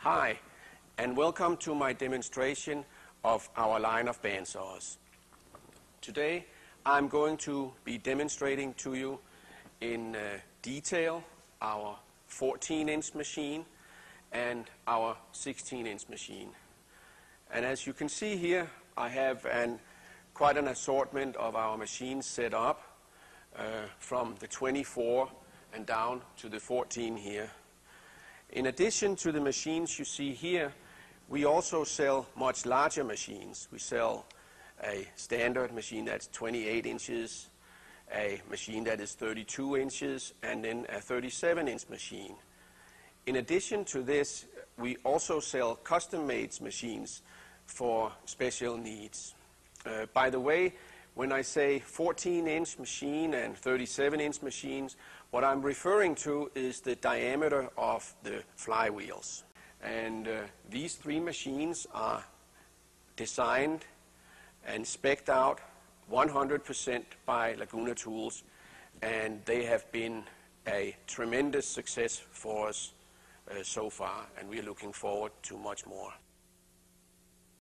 Hi, and welcome to my demonstration of our line of bandsaws. Today I'm going to be demonstrating to you in detail our 14-inch machine and our 16-inch machine. And as you can see here, I have quite an assortment of our machines set up from the 24 and down to the 14 here. In addition to the machines you see here, we also sell much larger machines. We sell a standard machine that's 28 inches, a machine that is 32 inches, and then a 37-inch machine. In addition to this, we also sell custom-made machines for special needs. By the way, when I say 14-inch machine and 37-inch machines, what I'm referring to is the diameter of the flywheels. And these three machines are designed and spec'd out 100% by Laguna tools, and they have been a tremendous success for us so far, and we're looking forward to much more.